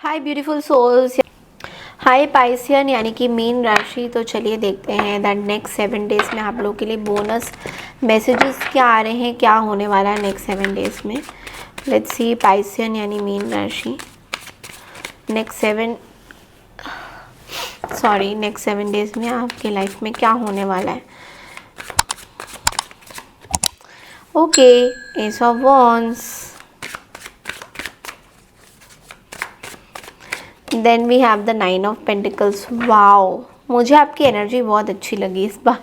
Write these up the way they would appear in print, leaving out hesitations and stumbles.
हाय beautiful souls, हाय Piscean यानी कि mean राशि। तो चलिए देखते हैं दैट नेक्स्ट 7 डेज़ में आप लोगों के लिए बोनस मैसेजेस क्या आ रहे हैं, क्या होने वाला है नेक्स्ट 7 डेज़ में। लेट्स सी पाइसियन यानी मीन राशि नेक्स्ट 7 डेज़ में आपके लाइफ में क्या होने वाला है। Okay, ace of wands, then we have the 9 of pentacles. Wow, मुझे आपकी एनर्जी बहुत अच्छी लगी इस बार।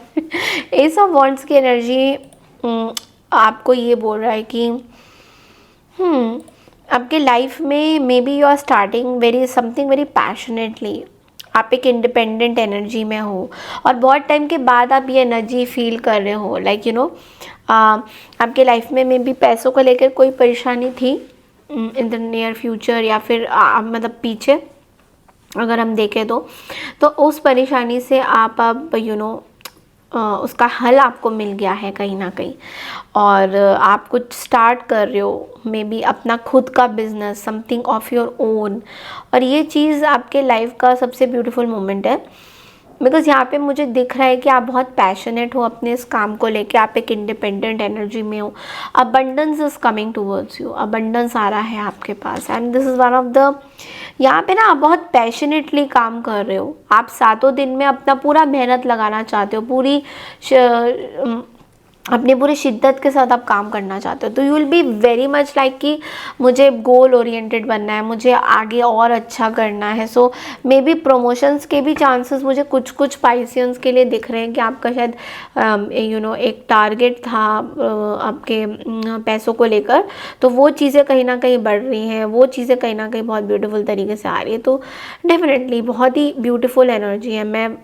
एस ऑफ वॉन्ड्स की एनर्जी आपको ये बोल रहा है कि आपके लाइफ में may be you are starting something very passionately. आप एक इंडिपेंडेंट एनर्जी में हो और बहुत टाइम के बाद आप ये एनर्जी फील कर रहे हो। लाइक यू नो, आपके लाइफ में मे बी पैसों को लेकर कोई परेशानी थी इन द नियर फ्यूचर, या फिर मतलब पीछे अगर हम देखें तो उस परेशानी से आप अब उसका हल आपको मिल गया है कहीं ना कहीं, और आप कुछ स्टार्ट कर रहे हो, मे बी अपना खुद का business, something of your own. और ये चीज़ आपके लाइफ का सबसे ब्यूटीफुल मोमेंट है, बिकॉज़ यहाँ पे मुझे दिख रहा है कि आप बहुत पैशनेट हो अपने इस काम को लेके। आप एक इंडिपेंडेंट एनर्जी में हो। Abundance is coming towards you, abundance आ रहा है आपके पास, and this is one of the, यहाँ पे ना आप बहुत पैशनेटली काम कर रहे हो। आप 7 दिन में अपना पूरा मेहनत लगाना चाहते हो, अपनी पूरी शिद्दत के साथ आप काम करना चाहते हो। तो you will be very much like कि मुझे गोल ओरिएंटेड बनना है, मुझे आगे और अच्छा करना है। सो मे बी प्रमोशंस के भी चांसेस मुझे कुछ पाइसियंस के लिए दिख रहे हैं कि आपका शायद एक टारगेट था आपके पैसों को लेकर, तो वो चीज़ें कहीं ना कहीं बढ़ रही हैं, वो चीज़ें कहीं ना कहीं बहुत ब्यूटीफुल तरीके से आ रही है। तो डेफिनेटली बहुत ही ब्यूटीफुल एनर्जी है। मैं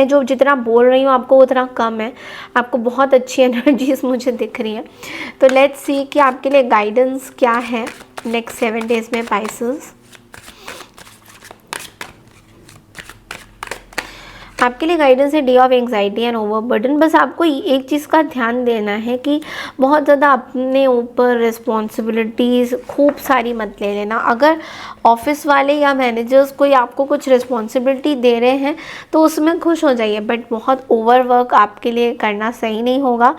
जो जितना बोल रही हूँ आपको उतना कम है। आपको बहुत अच्छी एनर्जीज मुझे दिख रही है। तो लेट्स सी कि आपके लिए गाइडेंस क्या है नेक्स्ट 7 डेज़ में पाइसेस। आपके लिए गाइडेंस है day of anxiety and overburden. बस आपको एक चीज़ का ध्यान देना है कि बहुत ज़्यादा अपने ऊपर रिस्पॉन्सिबिलिटीज़ खूब सारी मत ले लेना। अगर ऑफिस वाले या मैनेजर्स कोई आपको कुछ रिस्पॉन्सिबिलिटी दे रहे हैं तो उसमें खुश हो जाइए, बट बहुत ओवरवर्क आपके लिए करना सही नहीं होगा,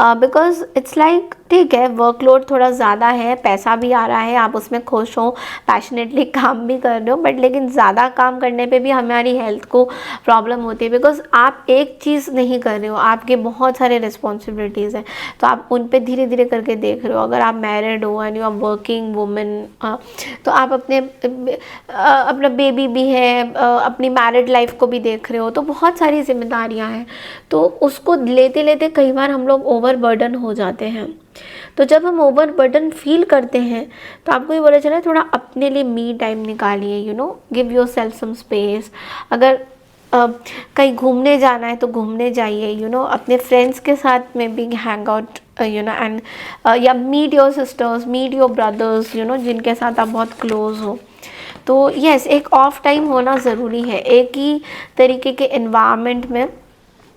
बिकॉज इट्स लाइक ठीक है, वर्कलोड थोड़ा ज़्यादा है, पैसा भी आ रहा है, आप उसमें खुश हो, पैशनेटली काम भी कर रहे हो, बट लेकिन ज़्यादा काम करने पे भी हमारी हेल्थ को प्रॉब्लम होती है, बिकॉज आप एक चीज़ नहीं कर रहे हो, आपके बहुत सारे रिस्पॉन्सिबिलिटीज़ हैं। तो आप उन पे धीरे धीरे करके देख रहे हो। अगर आप मैरिड हो and you are working women, तो आप अपना बेबी भी है, अपनी मैरिड लाइफ को भी देख रहे हो, तो बहुत सारी जिम्मेदारियां हैं। तो उसको लेते लेते कई बार हम लोग ओवरबर्डन हो जाते हैं। तो जब हम ओवरबर्डन फील करते हैं तो आपको ये बोला चला थोड़ा अपने लिए मी टाइम निकालिए, give your self some space. अगर कहीं घूमने जाना है तो घूमने जाइए, अपने फ्रेंड्स के साथ में भी हैंग आउट, एंड या meet your sisters, meet your brothers, जिनके साथ आप बहुत क्लोज हो। तो यस, एक ऑफ टाइम होना ज़रूरी है। एक ही तरीके के एनवायरनमेंट में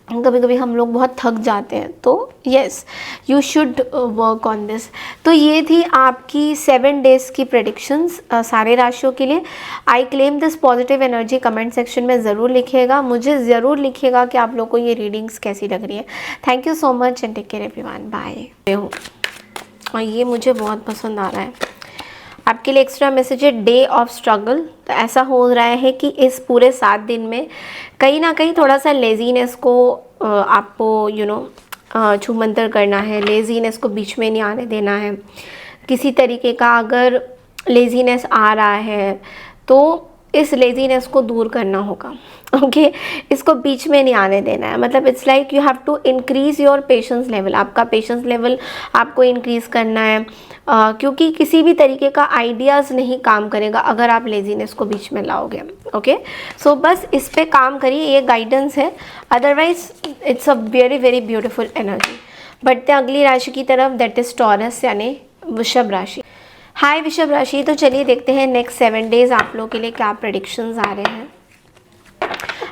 कभी कभी हम लोग बहुत थक जाते हैं, तो yes, you should work on this. तो ये थी आपकी 7 डेज़ की प्रेडिक्शंस सारे राशियों के लिए। I claim this positive energy. Comment section में ज़रूर लिखिएगा, मुझे ज़रूर लिखिएगा कि आप लोग को ये रीडिंग्स कैसी लग रही है। Thank you so much and take care everyone, bye. और ये मुझे बहुत पसंद आ रहा है। आपके लिए एक्स्ट्रा मैसेज है डे ऑफ स्ट्रगल। तो ऐसा हो रहा है कि इस पूरे 7 दिन में कहीं ना कहीं थोड़ा सा लेजीनेस को आपको छूमंतर करना है। लेजीनेस को बीच में नहीं आने देना है। किसी तरीके का अगर लेजीनेस आ रहा है तो इस लेजीनेस को दूर करना होगा। ओके, इसको बीच में नहीं आने देना है। मतलब it's like you have to increase your patience level. आपका पेशेंस लेवल आपको इंक्रीज करना है, क्योंकि किसी भी तरीके का आइडियाज़ नहीं काम करेगा अगर आप लेजीनेस को बीच में लाओगे। ओके, सो बस इस पे काम करिए, ये गाइडेंस है। Otherwise it's a very very beautiful energy. बढ़ते अगली राशि की तरफ, दैट इज टॉरस यानी वृषभ राशि। हाय वृषभ राशि। तो चलिए देखते हैं नेक्स्ट 7 डेज़ आप लोगों के लिए क्या प्रेडिक्शंस आ रहे हैं।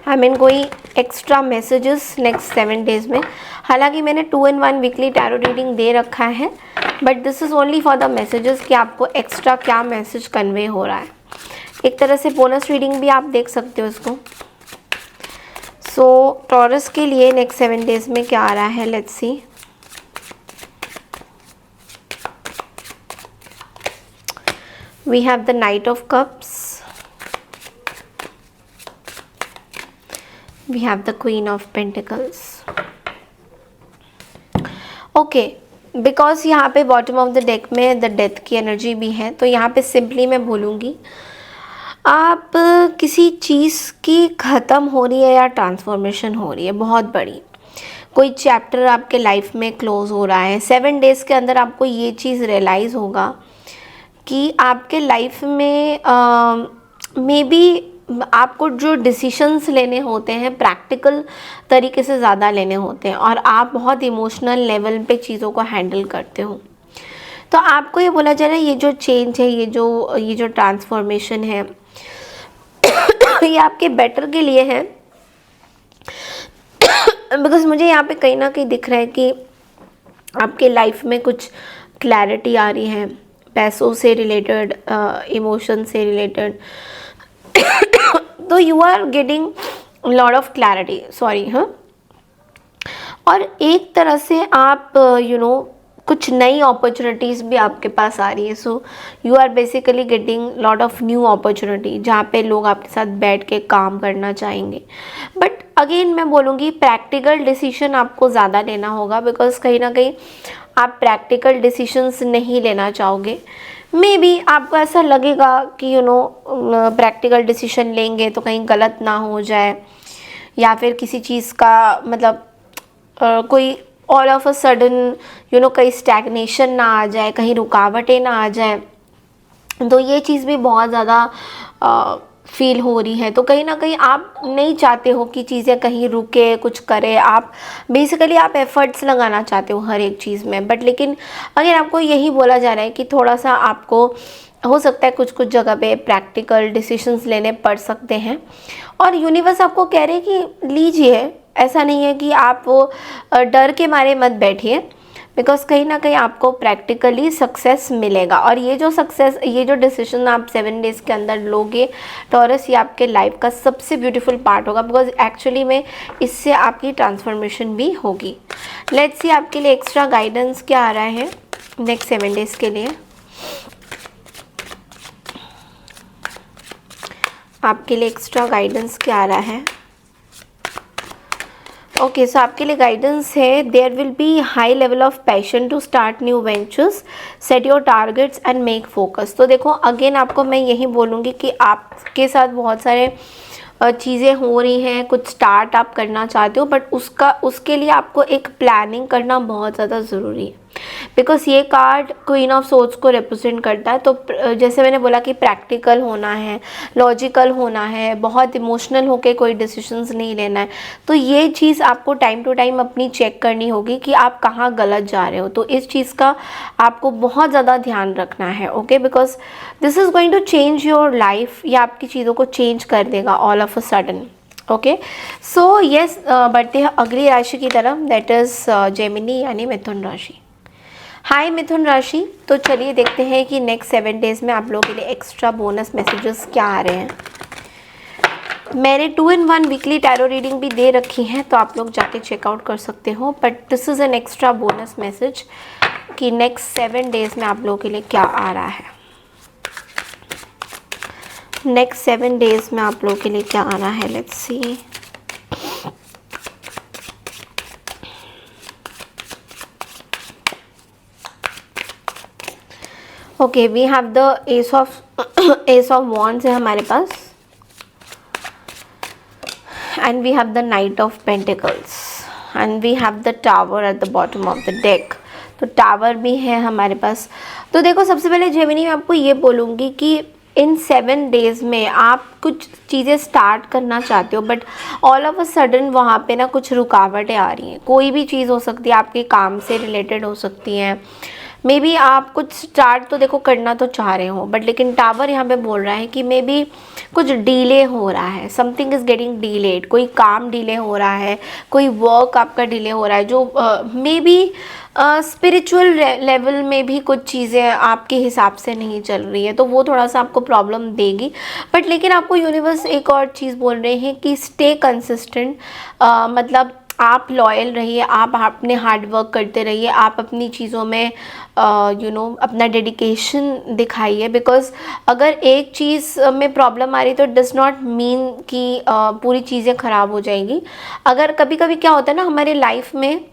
आई मीन कोई एक्स्ट्रा मैसेजेस नेक्स्ट 7 डेज़ में। हालांकि मैंने 2-in-1 वीकली टैरो रीडिंग दे रखा है, but this is only for the messages कि आपको एक्स्ट्रा क्या मैसेज कन्वे हो रहा है। एक तरह से बोनस रीडिंग भी आप देख सकते हो इसको। सो टॉरस के लिए नेक्स्ट 7 डेज में क्या आ रहा है, let's see. We have the knight of cups, we have the queen of pentacles. Okay, because यहाँ पे बॉटम ऑफ द डेक में द डेथ की एनर्जी भी है, तो यहाँ पे सिंपली मैं बोलूँगी आप किसी चीज़ की ख़त्म हो रही है या ट्रांसफॉर्मेशन हो रही है बहुत बड़ी, कोई चैप्टर आपके लाइफ में क्लोज हो रहा है। 7 डेज़ के अंदर आपको ये चीज़ रियलाइज़ होगा कि आपके लाइफ में मे बी आपको जो डिसीशंस लेने होते हैं प्रैक्टिकल तरीके से ज़्यादा लेने होते हैं और आप बहुत इमोशनल लेवल पे चीज़ों को हैंडल करते हो। तो आपको ये बोला जा रहा है ये जो चेंज है, ये जो ट्रांसफॉर्मेशन है ये आपके बेटर के लिए है। बिकॉज मुझे यहाँ पे कहीं ना कहीं दिख रहा है कि आपके लाइफ में कुछ क्लैरिटी आ रही है, पैसों से रिलेटेड, इमोशन से रिलेटेड। तो you are getting lot of clarity, sorry, हाँ। और एक तरह से आप कुछ नई अपॉर्चुनिटीज़ भी आपके पास आ रही है। So you are basically getting lot of new opportunity जहाँ पे लोग आपके साथ बैठ के काम करना चाहेंगे। बट अगेन मैं बोलूँगी प्रैक्टिकल डिसीजन आपको ज़्यादा लेना होगा, बिकॉज कहीं ना कहीं आप प्रैक्टिकल डिसीजंस नहीं लेना चाहोगे। मे बी आपको ऐसा लगेगा कि प्रैक्टिकल डिसीजन लेंगे तो कहीं गलत ना हो जाए, या फिर किसी चीज़ का मतलब कोई ऑल ऑफ अ सडन कहीं स्टैग्नेशन ना आ जाए, कहीं रुकावटें ना आ जाए। तो ये चीज़ भी बहुत ज़्यादा फील हो रही है। तो कहीं ना कहीं आप नहीं चाहते हो कि चीज़ें कहीं रुके, कुछ करे। आप बेसिकली आप एफर्ट्स लगाना चाहते हो हर एक चीज़ में। बट लेकिन अगर आपको यही बोला जा रहा है कि थोड़ा सा आपको हो सकता है कुछ जगह पे प्रैक्टिकल डिसीजंस लेने पड़ सकते हैं। और यूनिवर्स आपको कह रहे हैं कि लीजिए, ऐसा नहीं है कि आप वो डर के मारे मत बैठिए, बिकॉज कहीं ना कहीं आपको प्रैक्टिकली सक्सेस मिलेगा। और ये जो डिसीजन आप 7 डेज़ के अंदर लोगे टॉरस, ये आपके लाइफ का सबसे ब्यूटीफुल पार्ट होगा, बिकॉज एक्चुअली में इससे आपकी ट्रांसफॉर्मेशन भी होगी। लेट्स सी आपके लिए एक्स्ट्रा गाइडेंस क्या आ रहा है नेक्स्ट 7 डेज़ के लिए। आपके लिए एक्स्ट्रा गाइडेंस क्या आ रहा है? ओके, सो आपके लिए गाइडेंस है, there will be high level of passion to start new ventures, set your targets and make focus. तो देखो अगेन आपको मैं यही बोलूँगी कि आपके साथ बहुत सारे चीज़ें हो रही हैं, कुछ स्टार्ट आप करना चाहते हो, बट उसके लिए आपको एक प्लानिंग करना बहुत ज़्यादा ज़रूरी है। बिकॉज ये कार्ड क्वीन ऑफ सोर्ड्स को रिप्रेजेंट करता है। तो जैसे मैंने बोला कि प्रैक्टिकल होना है, लॉजिकल होना है, बहुत इमोशनल होके कोई डिसीजंस नहीं लेना है। तो ये चीज़ आपको टाइम टू टाइम अपनी चेक करनी होगी कि आप कहाँ गलत जा रहे हो। तो इस चीज़ का आपको बहुत ज़्यादा ध्यान रखना है, okay, because this is going to change your life. ये आपकी चीज़ों को चेंज कर देगा all of a sudden, okay. So yes, बढ़ते हैं अगली राशि की तरफ, दैट इज़ जेमिनी यानी मिथुन राशि। हाय मिथुन राशि, तो चलिए देखते हैं कि नेक्स्ट 7 डेज़ में आप लोगों के लिए एक्स्ट्रा बोनस मैसेजेस क्या आ रहे हैं। मैंने 2-in-1 वीकली टैरो रीडिंग भी दे रखी है, तो आप लोग जाके चेकआउट कर सकते हो। But this is an extra bonus message कि नेक्स्ट 7 डेज़ में आप लोगों के लिए क्या आ रहा है। नेक्स्ट 7 डेज़ में आप लोगों के लिए क्या आ रहा है, let's see. Okay, we have the ace of wands है हमारे पास, and we have the knight of pentacles, and we have the tower at the bottom of the deck. तो टावर भी है हमारे पास। तो देखो सबसे पहले जेमिनी मैं आपको ये बोलूँगी कि इन 7 डेज़ में आप कुछ चीज़ें स्टार्ट करना चाहते हो, but all of a sudden वहाँ पे ना कुछ रुकावटें आ रही हैं। कोई भी चीज़ हो सकती है, आपके काम से रिलेटेड हो सकती हैं। मे बी आप कुछ स्टार्ट तो देखो करना तो चाह रहे हो, बट लेकिन टावर यहाँ पे बोल रहा है कि मे बी कुछ डिले हो रहा है, समथिंग इज़ गेटिंग डिलेड। कोई काम डिले हो रहा है, कोई वर्क आपका डिले हो रहा है, जो मे बी स्पिरिचुअल लेवल में भी कुछ चीज़ें आपके हिसाब से नहीं चल रही है, तो वो थोड़ा सा आपको प्रॉब्लम देगी। बट लेकिन आपको यूनिवर्स एक और चीज़ बोल रहे हैं कि स्टे कंसिस्टेंट, मतलब आप लॉयल रहिए, आप अपने हार्ड वर्क करते रहिए, आप अपनी चीज़ों में अपना डेडिकेशन दिखाइए। बिकॉज अगर एक चीज़ में प्रॉब्लम आ रही तो इट डज़ नॉट मीन कि पूरी चीज़ें ख़राब हो जाएंगी। अगर कभी कभी क्या होता है ना, हमारे लाइफ में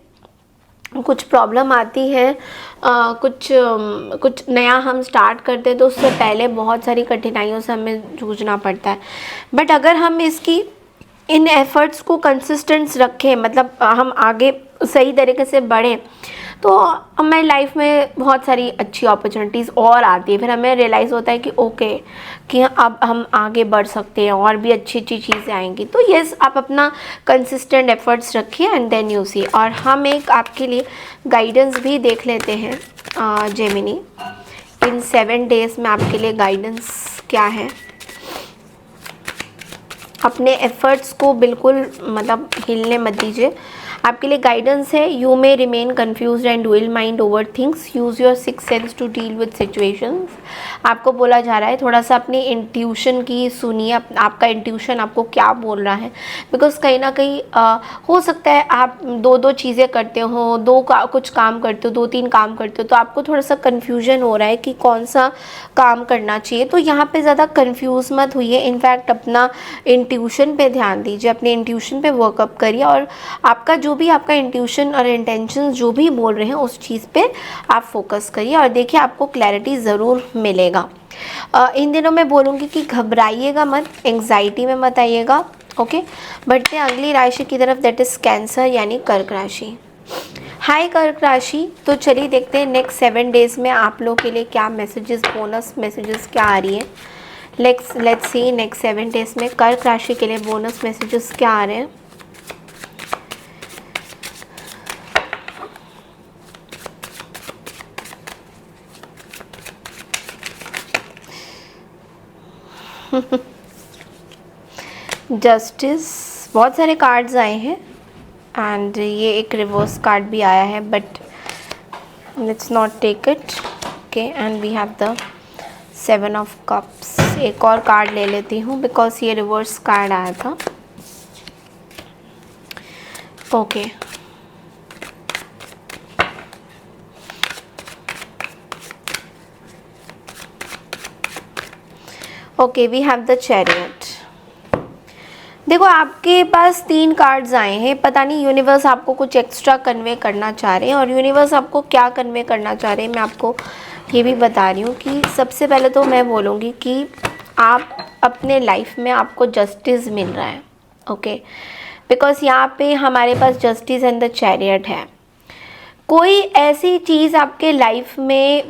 कुछ प्रॉब्लम आती है, कुछ नया हम स्टार्ट करते हैं तो उससे पहले बहुत सारी कठिनाइयों से हमें जूझना पड़ता है। बट अगर हम इन एफ़र्ट्स को कंसिस्टेंस रखें, मतलब हम आगे सही तरीके से बढ़ें, तो हमारी लाइफ में बहुत सारी अच्छी अपॉर्चुनिटीज़ और आती है। फिर हमें रियलाइज़ होता है कि ओके, कि अब हम आगे बढ़ सकते हैं और भी अच्छी अच्छी चीज़ें आएंगी। तो यस, आप अपना कंसिस्टेंट एफर्ट्स रखिए एंड देन यू सी। और हम एक आपके लिए गाइडेंस भी देख लेते हैं जेमिनी, इन 7 डेज़ में आपके लिए गाइडेंस क्या है। अपने एफ़र्ट्स को बिल्कुल मतलब हिलने मत दीजिए। आपके लिए गाइडेंस है, you may remain confuse and dual mind over things, use your six sense to deal with situations. आपको बोला जा रहा है थोड़ा सा अपनी इंट्यूशन की सुनिए, आपका इंट्यूशन आपको क्या बोल रहा है। बिकॉज कहीं ना कहीं हो सकता है आप दो चीज़ें करते हो, कुछ काम करते हो, 2-3 काम करते हो, तो आपको थोड़ा सा कन्फ्यूजन हो रहा है कि कौन सा काम करना चाहिए। तो यहाँ पे ज़्यादा कन्फ्यूज़ मत हुई, इनफैक्ट अपना इंट्यूशन पे ध्यान दीजिए, अपने इंट्यूशन पे वर्कअप करिए, और आपका जो भी आपका इंट्यूशन और इंटेंशंस जो भी बोल रहे हैं उस चीज़ पे आप फोकस करिए, और देखिए आपको क्लैरिटी ज़रूर मिलेगा। इन दिनों मैं बोलूँगी कि घबराइएगा मत, एंग्जाइटी में मत आइएगा। ओके, बढ़ते हैं अगली राशि की तरफ, दैट इज़ कैंसर यानी कर्क राशि। हाय कर्क राशि, तो चलिए देखते हैं नेक्स्ट 7 डेज़ में आप लोगों के लिए क्या मैसेजेस, बोनस मैसेजेस क्या आ रही है। लेट्स सी नेक्स्ट 7 डेज़ में कर्क राशि के लिए बोनस मैसेजेस क्या आ रहे हैं। जस्टिस, बहुत सारे कार्ड्स आए हैं एंड ये एक रिवर्स कार्ड भी आया है, but let's not take it. Okay, and we have the 7 of cups. एक और कार्ड ले लेती हूँ बिकॉज ये रिवर्स कार्ड आया था। Okay, okay, we have the chariot. देखो आपके पास 3 कार्ड्स आए हैं, पता नहीं यूनिवर्स आपको कुछ एक्स्ट्रा कन्वे करना चाह रहे हैं, और यूनिवर्स आपको क्या कन्वे करना चाह रहे हैं मैं आपको ये भी बता रही हूँ। कि सबसे पहले तो मैं बोलूँगी कि आप अपने लाइफ में आपको जस्टिस मिल रहा है। ओके, बिकॉज यहाँ पे हमारे पास जस्टिस एंड द चैरियट है। कोई ऐसी चीज़ आपके लाइफ में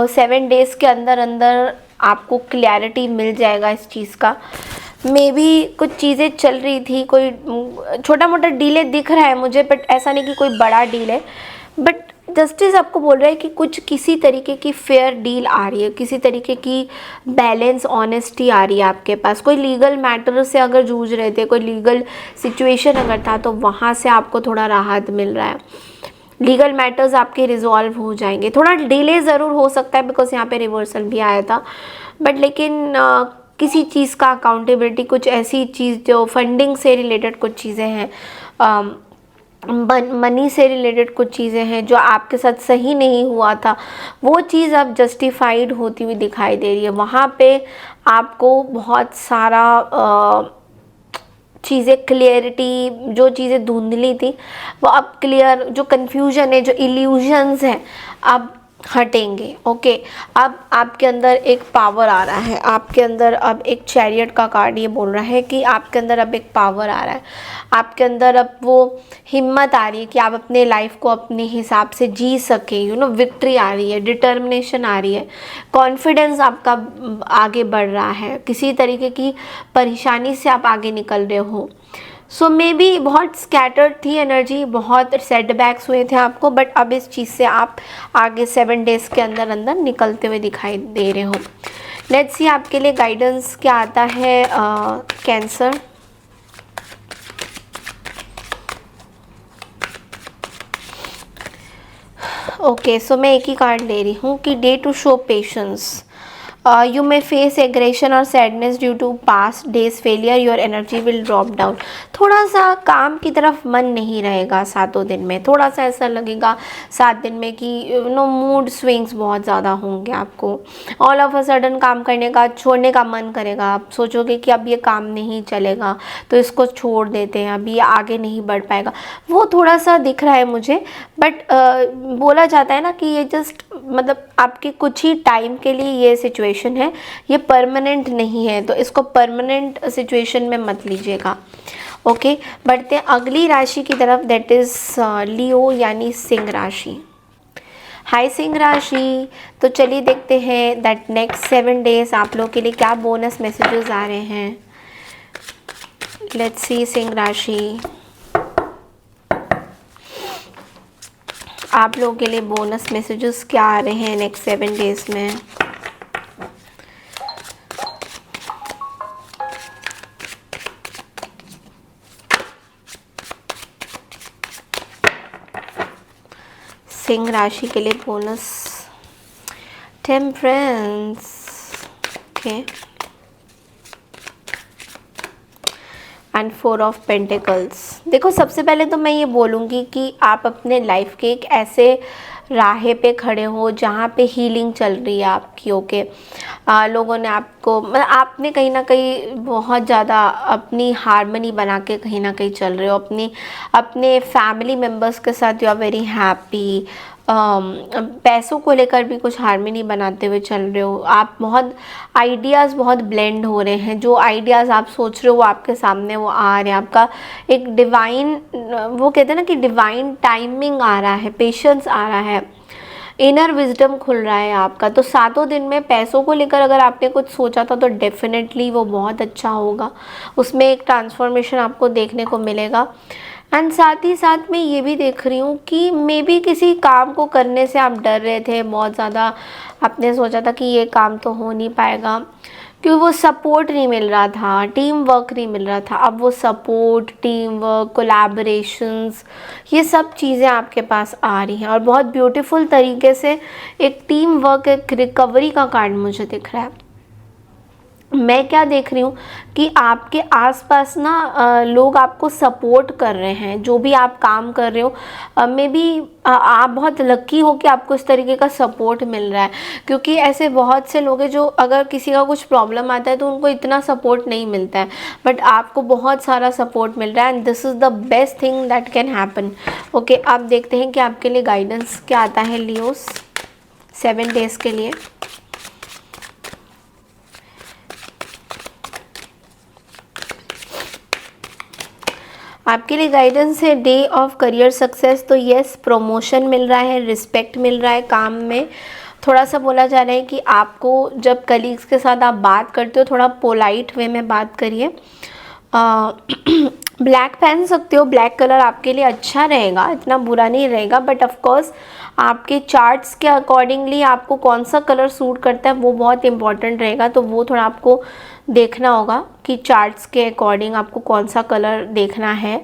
7 डेज़ के अंदर अंदर आपको क्लैरिटी मिल जाएगा इस चीज़ का। मे बी कुछ चीज़ें चल रही थी, कोई छोटा मोटा डीले दिख रहा है मुझे, बट ऐसा नहीं कि कोई बड़ा डील है। बट जस्टिस आपको बोल रहा है कि किसी तरीके की फेयर डील आ रही है, किसी तरीके की बैलेंस ऑनेस्टी आ रही है आपके पास। कोई लीगल मैटर से अगर जूझ रहे थे, कोई लीगल सिचुएशन अगर था, तो वहाँ से आपको थोड़ा राहत मिल रहा है। लीगल मैटर्स आपके रिजॉल्व हो जाएंगे। थोड़ा डिले ज़रूर हो सकता है बिकॉज यहाँ पे रिवर्सल भी आया था, बट लेकिन किसी चीज़ का अकाउंटेबिलिटी, कुछ ऐसी चीज़ जो फंडिंग से रिलेटेड कुछ चीज़ें हैं, मनी से रिलेटेड कुछ चीज़ें हैं जो आपके साथ सही नहीं हुआ था, वो चीज़ अब जस्टिफाइड होती हुई दिखाई दे रही है। वहाँ पे आपको बहुत सारा चीज़ें क्लियरिटी, जो चीज़ें धुंधली थी वो अब क्लियर, जो कन्फ्यूजन है, जो इल्यूजन्स हैं, अब हटेंगे। ओके, अब आपके अंदर एक पावर आ रहा है, आपके अंदर अब एक चैरियट का कार्ड ये बोल रहा है कि आपके अंदर अब एक पावर आ रहा है, आपके अंदर अब वो हिम्मत आ रही है कि आप अपने लाइफ को अपने हिसाब से जी सकें। विक्ट्री आ रही है, डिटर्मिनेशन आ रही है, कॉन्फिडेंस आपका आगे बढ़ रहा है, किसी तरीके की परेशानी से आप आगे निकल रहे हो। सो मे बी बहुत स्कैटर्ड थी एनर्जी, बहुत सेटबैक्स हुए थे आपको, बट अब इस चीज़ से आप आगे 7 डेज़ के अंदर अंदर निकलते हुए दिखाई दे रहे हो। लेट्स सी आपके लिए गाइडेंस क्या आता है कैंसर। ओके, सो मैं एक ही कार्ड ले रही हूँ कि day to show patience, you may face aggression और sadness due to past days failure, your energy will drop down. थोड़ा सा काम की तरफ मन नहीं रहेगा सातों दिन में, थोड़ा सा ऐसा लगेगा 7 दिन में कि मूड स्विंग्स बहुत ज़्यादा होंगे आपको। ऑल ऑफ अ सडन काम करने का, छोड़ने का मन करेगा, आप सोचोगे कि अब ये काम नहीं चलेगा तो इसको छोड़ देते हैं, अब ये आगे नहीं बढ़ पाएगा, वो थोड़ा सा दिख रहा है मुझे। बट बोला जाता है ना कि ये जस्ट मतलब आपके कुछ ही टाइम के लिए ये सिचुएशन है, ये परमानेंट नहीं है, तो इसको परमानेंट सिचुएशन में मत लीजिएगा। ओके, बढ़ते हैं अगली राशि की तरफ, दैट इज़ लियो यानी सिंह राशि। हाय सिंह राशि, तो चलिए देखते हैं दैट नेक्स्ट 7 डेज आप लोग के लिए क्या बोनस मैसेजेस आ रहे हैं। लेट्स सी सिंह राशि, आप लोगों के लिए बोनस मैसेजेस क्या आ रहे हैं नेक्स्ट 7 डेज में। सिंह राशि के लिए bonus, temperance, okay, and 4 of pentacles. देखो सबसे पहले तो मैं ये बोलूँगी कि आप अपने लाइफ के एक ऐसे राहे पे खड़े हो जहाँ पे हीलिंग चल रही है आपकी। ओके, लोगों ने आपको मतलब आपने कहीं ना कहीं बहुत ज़्यादा अपनी हारमनी बना के कहीं ना कहीं चल रहे हो, अपने फैमिली मेम्बर्स के साथ यू आर वेरी हैप्पी। पैसों को लेकर भी कुछ हारमनी बनाते हुए चल रहे हो आप, बहुत आइडियाज़ बहुत ब्लेंड हो रहे हैं, जो आइडियाज़ आप सोच रहे हो वो आपके सामने वो आ रहे हैं। आपका एक डिवाइन, वो कहते हैं ना कि डिवाइन टाइमिंग आ रहा है, पेशेंस आ रहा है, इनर विजडम खुल रहा है आपका। तो 7 दिन में पैसों को लेकर अगर आपने कुछ सोचा था तो डेफिनेटली वो बहुत अच्छा होगा, उसमें एक ट्रांसफॉर्मेशन आपको देखने को मिलेगा। एंड साथ ही साथ मैं ये भी देख रही हूँ कि मे बी किसी काम को करने से आप डर रहे थे बहुत ज़्यादा, आपने सोचा था कि ये काम तो हो नहीं पाएगा क्योंकि वो सपोर्ट नहीं मिल रहा था, टीम वर्क नहीं मिल रहा था। अब वो सपोर्ट, टीम वर्क, कोलैबोरेशंस, ये सब चीज़ें आपके पास आ रही हैं और बहुत ब्यूटीफुल तरीके से एक टीम वर्क, एक रिकवरी का कार्ड मुझे दिख रहा है। मैं क्या देख रही हूँ कि आपके आसपास ना लोग आपको सपोर्ट कर रहे हैं, जो भी आप काम कर रहे हो। मे बी आप बहुत लकी हो कि आपको इस तरीके का सपोर्ट मिल रहा है, क्योंकि ऐसे बहुत से लोग हैं जो अगर किसी का कुछ प्रॉब्लम आता है तो उनको इतना सपोर्ट नहीं मिलता है, बट आपको बहुत सारा सपोर्ट मिल रहा है and this is the best thing that can happen. Okay, आप देखते हैं कि आपके लिए गाइडेंस क्या आता है लियोस 7 डेज़ के लिए। आपके लिए गाइडेंस है डे ऑफ करियर सक्सेस। तो यस, प्रमोशन मिल रहा है, रिस्पेक्ट मिल रहा है काम में। थोड़ा सा बोला जा रहा है कि आपको जब कलीग्स के साथ आप बात करते हो थोड़ा पोलाइट वे में बात करिए। ब्लैक पहन सकते हो, ब्लैक कलर आपके लिए अच्छा रहेगा, इतना बुरा नहीं रहेगा, बट ऑफ कोर्स आपके चार्ट्स के अकॉर्डिंगली आपको कौन सा कलर सूट करता है वो बहुत इंपॉर्टेंट रहेगा। तो वो थोड़ा आपको देखना होगा कि चार्ट्स के अकॉर्डिंग आपको कौन सा कलर देखना है।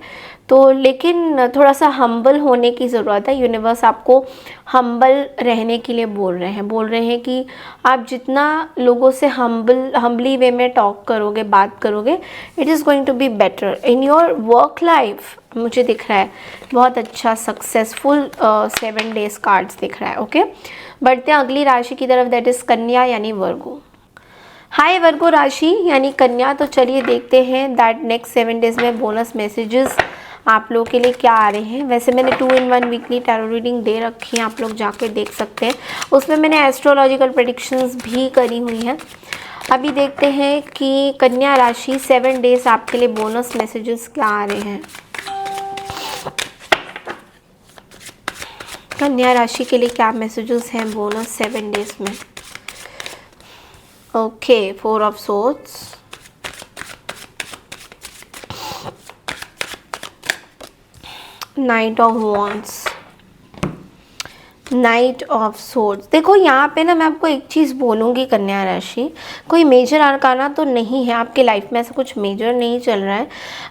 तो लेकिन थोड़ा सा हम्बल होने की ज़रूरत है, यूनिवर्स आपको हम्बल रहने के लिए बोल रहे हैं कि आप जितना लोगों से हम्बली वे में टॉक करोगे, बात करोगे, it is going to be better in your work life. मुझे दिख रहा है बहुत अच्छा सक्सेसफुल 7 डेज कार्ड्स दिख रहा है। ओके, बढ़ते हैं अगली राशि की तरफ, दैट इज़ कन्या यानी वर्गो। हाय वर्गो राशि यानी कन्या, तो चलिए देखते हैं दैट नेक्स्ट 7 डेज में बोनस मैसेजेस आप लोगों के लिए क्या आ रहे हैं। वैसे मैंने 2-in-1 वीकली टैरो रीडिंग दे रखी है, आप लोग जाके देख सकते हैं, उसमें मैंने एस्ट्रोलॉजिकल प्रेडिक्शंस भी करी हुई हैं। अभी देखते हैं कि कन्या राशि 7 डेज आपके लिए बोनस मैसेजेस क्या आ रहे हैं। कन्या राशि के लिए क्या मैसेजेस हैं बोनस 7 डेज में। Okay, 4 of swords, night of wands, night of swords. देखो यहाँ पे ना मैं आपको एक चीज़ बोलूँगी, कन्या राशि कोई मेजर आर्काना तो नहीं है आपके लाइफ में, ऐसा कुछ मेजर नहीं चल रहा है,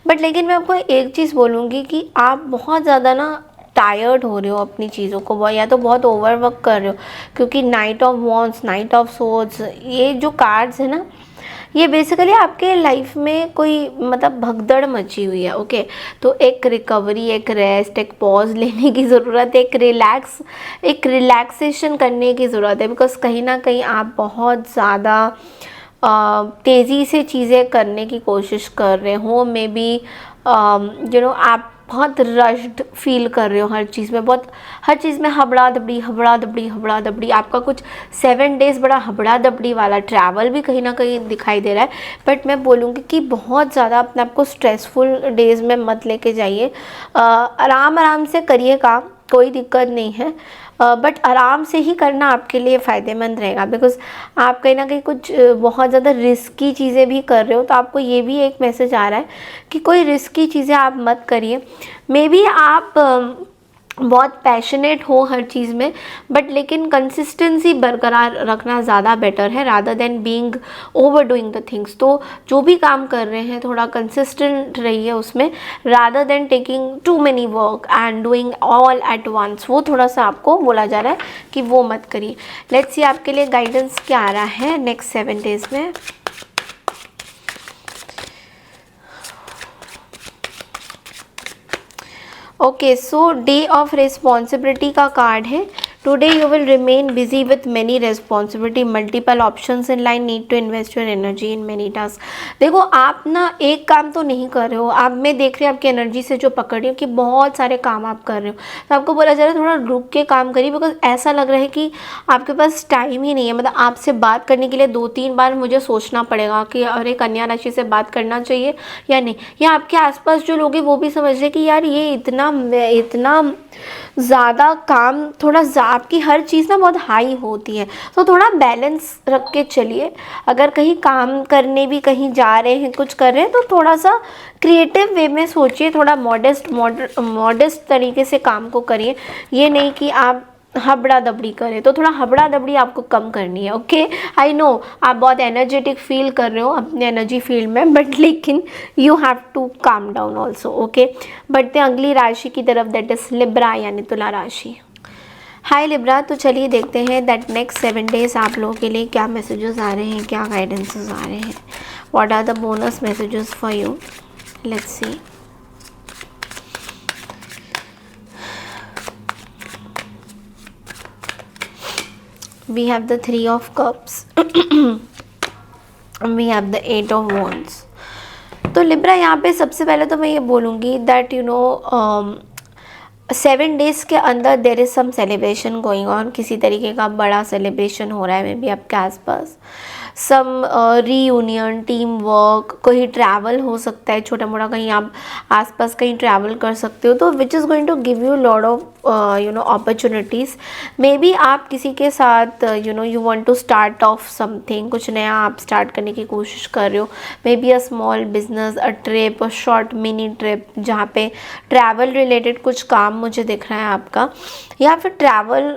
बट लेकिन मैं आपको एक चीज़ बोलूँगी कि आप बहुत ज़्यादा ना टायर्ड हो रहे हो अपनी चीज़ों को, या तो बहुत ओवरवर्क कर रहे हो, क्योंकि night of wands, night of swords, ये जो कार्ड्स है ना, ये बेसिकली आपके लाइफ में कोई मतलब भगदड़ मची हुई है। ओके, तो एक रिकवरी, एक रेस्ट, एक पॉज लेने की ज़रूरत है, एक रिलैक्सेशन करने की ज़रूरत है, बिकॉज कहीं ना कहीं आप बहुत ज़्यादा तेज़ी से चीज़ें करने की कोशिश कर रहे हो। मे बी आप बहुत रश्ड फील कर रहे हो हर चीज़ में, हर चीज़ में हबड़ा दबड़ी। आपका कुछ 7 डेज़ बड़ा हबड़ा दबड़ी वाला ट्रैवल भी कहीं ना कहीं दिखाई दे रहा है। बट मैं बोलूँगी कि बहुत ज़्यादा अपने आप को स्ट्रेसफुल डेज़ में मत लेके जाइए। आराम से करिए काम, कोई दिक्कत नहीं है, बट आराम से ही करना आपके लिए फ़ायदेमंद रहेगा, बिकॉज़ आप कहीं ना कहीं कुछ बहुत ज़्यादा रिस्की चीज़ें भी कर रहे हो। तो आपको ये भी एक मैसेज आ रहा है कि कोई रिस्की चीज़ें आप मत करिए। मे बी आप बहुत पैशनेट हो हर चीज़ में, बट लेकिन कंसिस्टेंसी बरकरार रखना ज़्यादा बेटर है rather than being over doing the things. तो जो भी काम कर रहे हैं थोड़ा कंसिस्टेंट रहिए उसमें, rather than taking too many work and doing all at once. वो थोड़ा सा आपको बोला जा रहा है कि वो मत करिए। लेट्स सी आपके लिए गाइडेंस क्या आ रहा है नेक्स्ट 7 डेज़ में। Okay, so day of responsibility का कार्ड है। Today you will remain busy with many responsibility, multiple options in line, need to invest your energy in many task. देखो, आप ना एक काम तो नहीं कर रहे हो, आप मैं देख रही हूँ आपकी एनर्जी से जो पकड़ रही हूँ कि बहुत सारे काम आप कर रहे हो। तो आपको बोला जा रहा है थोड़ा रुक के काम करिए, बिकॉज ऐसा लग रहा है कि आपके पास टाइम ही नहीं है। मतलब आपसे बात करने के लिए 2-3 बार मुझे सोचना पड़ेगा कि अरे कन्या राशि से बात करना चाहिए या नहीं। या आपके आसपास जो लोग हैं वो भी समझ रहे हैं कि यार ये इतना ज़्यादा काम, थोड़ा आपकी हर चीज़ ना बहुत हाई होती है, तो थोड़ा बैलेंस रख के चलिए। अगर कहीं काम करने भी कहीं जा रहे हैं, कुछ कर रहे हैं, तो थोड़ा सा क्रिएटिव वे में सोचिए, थोड़ा मॉडेस्ट तरीके से काम को करिए। ये नहीं कि आप हबड़ा दबड़ी करें, तो थोड़ा हबड़ा दबड़ी आपको कम करनी है। ओके, आई नो आप बहुत एनर्जेटिक फील कर रहे हो अपने एनर्जी फील्ड में, बट लेकिन you have to calm down also. Okay, बढ़ते हैं अगली राशि की तरफ, दैट इज लिब्रा यानी तुला राशि। हाय लिब्रा, तो चलिए देखते हैं दैट नेक्स्ट 7 डेज आप लोगों के लिए क्या मैसेजेस आ रहे हैं, क्या गाइडेंसेस आ रहे हैं। What are the bonus messages for you, let's see. We have the 3 of cups and we have the 8 of wands। तो लिब्रा, यहाँ पे सबसे पहले तो मैं ये बोलूँगी दैट 7 डेज़ के अंदर there is some celebration going on. किसी तरीके का बड़ा सेलिब्रेशन हो रहा है मे बी आपके आसपास। सम रीयूनियन, टीम वर्क, कोई ट्रैवल हो सकता है छोटा मोटा, कहीं आप आसपास कहीं ट्रैवल कर सकते हो, तो which is going to give you lot of opportunities. Maybe बी आप किसी के साथ you want to start off something, कुछ नया आप स्टार्ट करने की कोशिश कर रहे हो। May be a small business, a trip, a short mini trip, जहाँ पे ट्रैवल रिलेटेड कुछ काम मुझे दिख रहा है आपका, या फिर ट्रैवल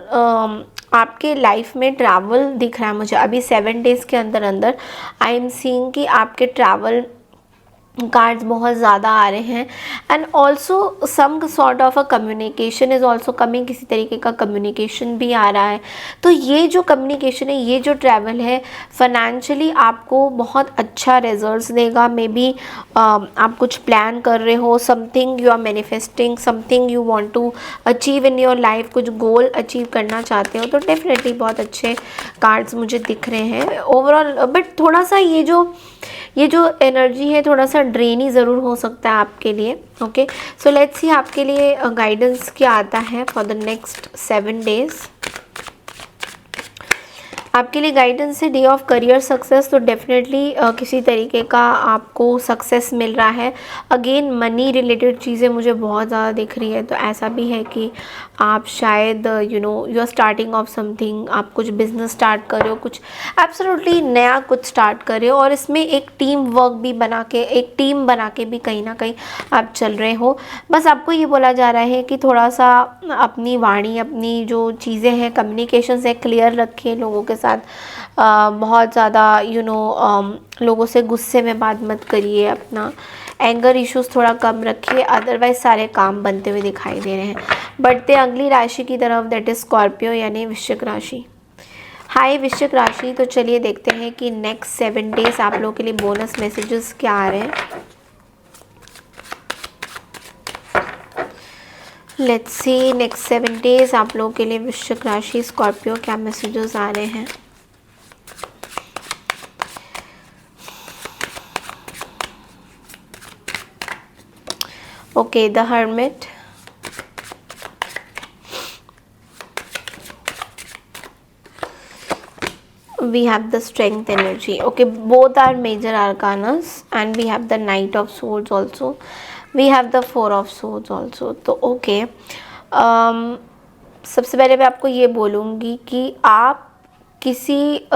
आपके लाइफ में ट्रैवल दिख रहा है मुझे अभी 7 डेज़ के अंदर अंदर। आई एम सीइंग कि आपके ट्रैवल कार्ड्स बहुत ज़्यादा आ रहे हैं, and also some sort of a communication is also coming. किसी तरीके का कम्युनिकेशन भी आ रहा है। तो ये जो कम्युनिकेशन है, ये जो ट्रैवल है, फाइनेंशियली आपको बहुत अच्छा रिजल्ट्स देगा। मे बी आप कुछ प्लान कर रहे हो, something you are manifesting, something you want to achieve in your life, कुछ गोल अचीव करना चाहते हो, तो डेफिनेटली बहुत अच्छे कार्ड्स मुझे दिख रहे हैं ओवरऑल। बट थोड़ा सा ये जो एनर्जी है थोड़ा सा ड्रेनी ज़रूर हो सकता है आपके लिए। ओके, सो लेट्स सी आपके लिए गाइडेंस क्या आता है फॉर द नेक्स्ट 7 डेज़। आपके लिए गाइडेंस है डे ऑफ करियर सक्सेस। तो डेफिनेटली किसी तरीके का आपको सक्सेस मिल रहा है। अगेन मनी रिलेटेड चीज़ें मुझे बहुत ज़्यादा दिख रही है, तो ऐसा भी है कि आप शायद you are starting off something, आप कुछ बिजनेस स्टार्ट कर रहे हो, कुछ एब्सोल्युटली नया कुछ स्टार्ट कर रहे हो, और इसमें एक टीम वर्क भी बना के, एक टीम बना के भी कहीं ना कहीं आप चल रहे हो। बस आपको ये बोला जा रहा है कि थोड़ा सा अपनी वाणी, अपनी जो चीज़ें हैं, कम्युनिकेशन से क्लियर रखिए लोगों के साथ। बहुत ज़्यादा लोगों से गुस्से में बात मत करिए, अपना एंगर इश्यूज़ थोड़ा कम रखिए, अदरवाइज सारे काम बनते हुए दिखाई दे रहे हैं। बढ़ते अगली राशि की तरफ, दैट इज़ स्कॉर्पियो यानी वृश्चिक राशि। हाय वृश्चिक राशि, तो चलिए देखते हैं कि नेक्स्ट 7 डेज आप लोगों के लिए बोनस मैसेजेस क्या आ रहे हैं। लेट्स सी नेक्स्ट 7 डेज आप लोगों के लिए वृश्चिक राशि स्कॉर्पियो क्या मैसेजेस आ रहे हैं। Okay, the hermit, we have the strength energy. Okay, both are major arcanas and we have the knight of swords also, we have the 4 of swords also. तो ओके, सबसे पहले मैं आपको ये बोलूँगी कि आप किसी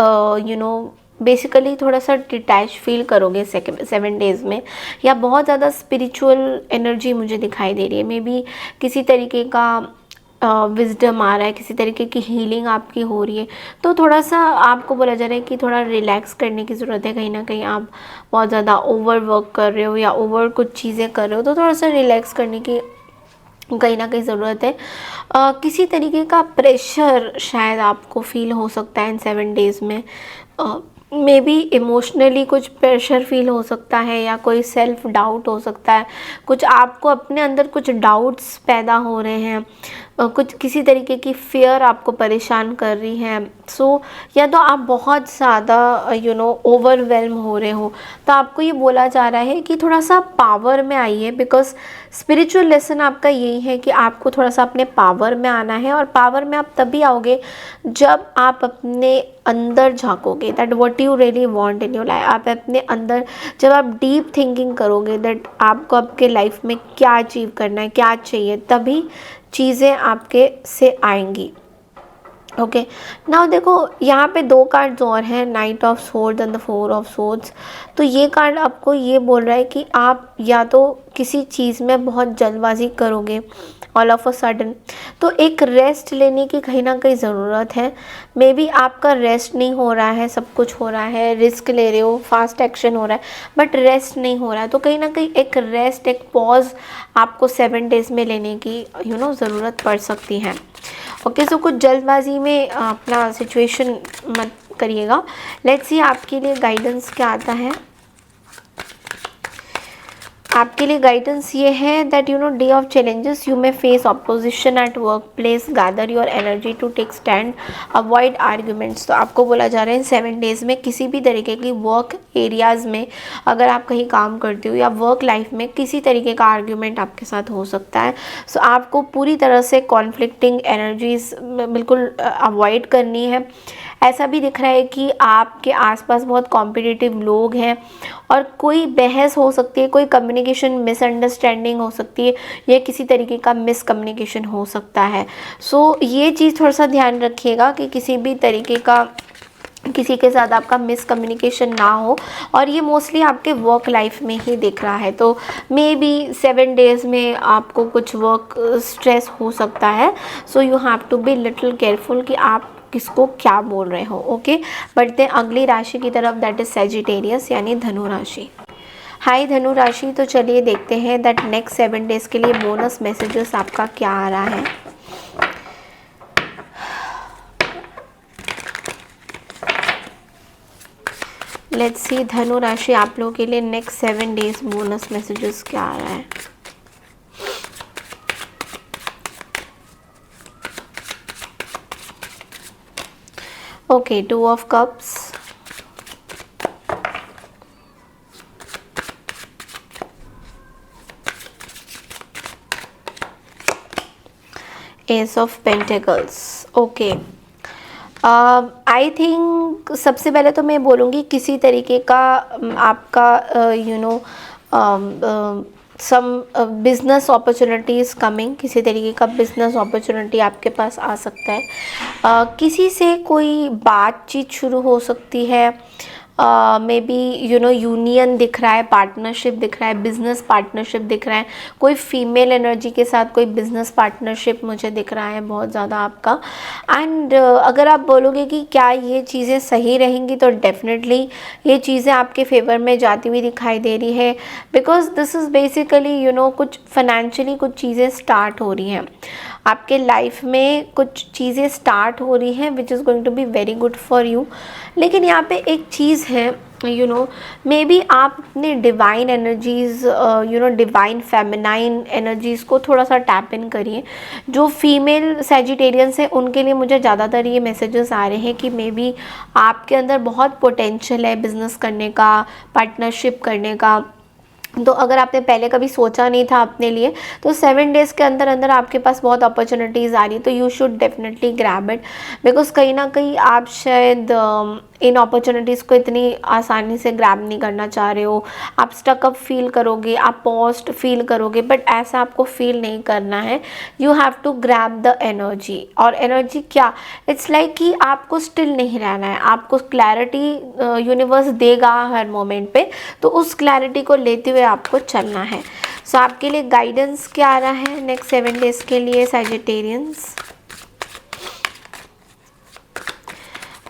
बेसिकली थोड़ा सा डिटैच फील करोगे 7 डेज़ में, या बहुत ज़्यादा स्पिरिचुअल एनर्जी मुझे दिखाई दे रही है। मे बी किसी तरीके का विजडम आ रहा है, किसी तरीके की हीलिंग आपकी हो रही है। तो थोड़ा सा आपको बोला जा रहा है कि थोड़ा रिलैक्स करने की ज़रूरत है। कहीं ना कहीं आप बहुत ज़्यादा ओवर वर्क कर रहे हो या ओवर कुछ चीज़ें कर रहे हो, तो थोड़ा सा रिलैक्स करने की कहीं ना कहीं ज़रूरत है। किसी तरीके का प्रेशर शायद आपको फील हो सकता है इन 7 डेज़ में। मे बी इमोशनली कुछ प्रेशर फील हो सकता है, या कोई सेल्फ डाउट हो सकता है, कुछ आपको अपने अंदर कुछ डाउट्स पैदा हो रहे हैं, कुछ किसी तरीके की फियर आपको परेशान कर रही है। या तो आप बहुत ज़्यादा ओवरवेल्म हो रहे हो, तो आपको ये बोला जा रहा है कि थोड़ा सा पावर में आइए, बिकॉज स्पिरिचुअल लेसन आपका यही है कि आपको थोड़ा सा अपने पावर में आना है। और पावर में आप तभी आओगे जब आप अपने अंदर झांकोगे, that what you really want in your life. आप अपने अंदर जब आप डीप थिंकिंग करोगे दैट आपको आपके लाइफ में क्या अचीव करना है, क्या चाहिए, तभी चीज़ें आपके से आएंगी। ओके, नाउ देखो यहाँ पे 2 कार्ड्स और हैं, night of swords and the 4 of swords. तो ये कार्ड आपको ये बोल रहा है कि आप या तो किसी चीज़ में बहुत जल्दबाजी करोगे ऑल ऑफ अ सडन, तो एक रेस्ट लेने की कहीं ना कहीं ज़रूरत है। मे बी आपका रेस्ट नहीं हो रहा है, सब कुछ हो रहा है, रिस्क ले रहे हो, फास्ट एक्शन हो रहा है, बट रेस्ट नहीं हो रहा है। तो कहीं ना कहीं एक रेस्ट, एक पॉज आपको 7 डेज़ में लेने की ज़रूरत पड़ सकती है। ओके, सो कुछ जल्दबाजी में अपना सिचुएशन मत करिएगा। लेट्स सी आपके लिए गाइडेंस क्या आता है। आपके लिए गाइडेंस ये है that day of challenges, you may face opposition at work place, gather your energy to take stand, avoid arguments. तो आपको बोला जा रहा है 7 डेज़ में किसी भी तरीके की वर्क एरियाज़ में अगर आप कहीं काम करते हो या वर्क लाइफ में किसी तरीके का आर्ग्यूमेंट आपके साथ हो सकता है। सो आपको पूरी तरह से कॉन्फ्लिक्टिंग एनर्जीज बिल्कुल अवॉइड करनी है। ऐसा भी दिख रहा है कि आपके आसपास बहुत कॉम्पिटिटिव लोग हैं और कोई बहस हो सकती है, कोई कम्युनिकेशन मिसअंडरस्टैंडिंग हो सकती है, या किसी तरीके का मिसकम्युनिकेशन हो सकता है। सो ये चीज़ थोड़ा सा ध्यान रखिएगा कि किसी भी तरीके का किसी के साथ आपका मिसकम्युनिकेशन ना हो, और ये मोस्टली आपके वर्क लाइफ में ही दिख रहा है। तो मे बी 7 डेज़ में आपको कुछ वर्क स्ट्रेस हो सकता है। So you have to be little careful कि आप किसको क्या बोल रहे हो। ओके, बढ़ते हैं अगली राशि की तरफ, दैट इज सेजिटेरियस यानी धनु राशि। हाय धनु राशि, तो चलिए देखते हैं दैट नेक्स्ट 7 डेज़ के लिए बोनस मैसेजेस आपका क्या आ रहा है। लेट्स सी धनु राशि आप लोगों के लिए नेक्स्ट 7 डेज़ बोनस मैसेजेस क्या आ रहा है। Okay, 2 of cups, S of pentacles. Okay, I think सबसे पहले तो मैं बोलूँगी किसी तरीके का आपका सम बिजनेस अपॉर्चुनिटीज़ कमिंग, किसी तरीके का बिजनेस अपॉर्चुनिटी आपके पास आ सकता है। किसी से कोई बातचीत शुरू हो सकती है, मे बी यूनियन दिख रहा है, पार्टनरशिप दिख रहा है, बिजनेस पार्टनरशिप दिख रहा है, कोई फीमेल एनर्जी के साथ कोई बिजनेस पार्टनरशिप मुझे दिख रहा है बहुत ज़्यादा आपका। एंड अगर आप बोलोगे कि क्या ये चीज़ें सही रहेंगी, तो डेफिनेटली ये चीज़ें आपके फेवर में जाती हुई दिखाई दे रही है, बिकॉज दिस इज़ बेसिकली कुछ फाइनेंशियली कुछ चीज़ें स्टार्ट हो रही हैं आपके लाइफ में, कुछ चीज़ें स्टार्ट हो रही हैं which is going to be very good for you. लेकिन यहाँ पे एक चीज़ है, मे बी आप अपने divine energies divine feminine energies को थोड़ा सा टैप इन करिए। जो फीमेल सेजिटेरियंस है उनके लिए मुझे ज़्यादातर ये मैसेजेस आ रहे हैं कि मे बी आपके अंदर बहुत पोटेंशियल है बिज़नेस करने का, पार्टनरशिप करने का। तो अगर आपने पहले कभी सोचा नहीं था अपने लिए, तो 7 डेज़ के अंदर अंदर आपके पास बहुत अपॉर्चुनिटीज़ आ रही है, तो you should definitely grab it, because कहीं ना कहीं आप शायद इन अपॉर्चुनिटीज़ को इतनी आसानी से ग्रैब नहीं करना चाह रहे हो। आप स्टकअप फील करोगे, आप पॉस्ट फील करोगे, बट ऐसा आपको फील नहीं करना है। You have to grab the energy. और एनर्जी क्या, इट्स लाइक कि आपको स्टिल नहीं रहना है, आपको क्लैरिटी यूनिवर्स देगा हर मोमेंट पे, तो उस क्लैरिटी को लेते हुए आपको चलना है। सो आपके लिए गाइडेंस क्या आ रहा है नेक्स्ट 7 डेज़ के लिए सैजिटेरियंस?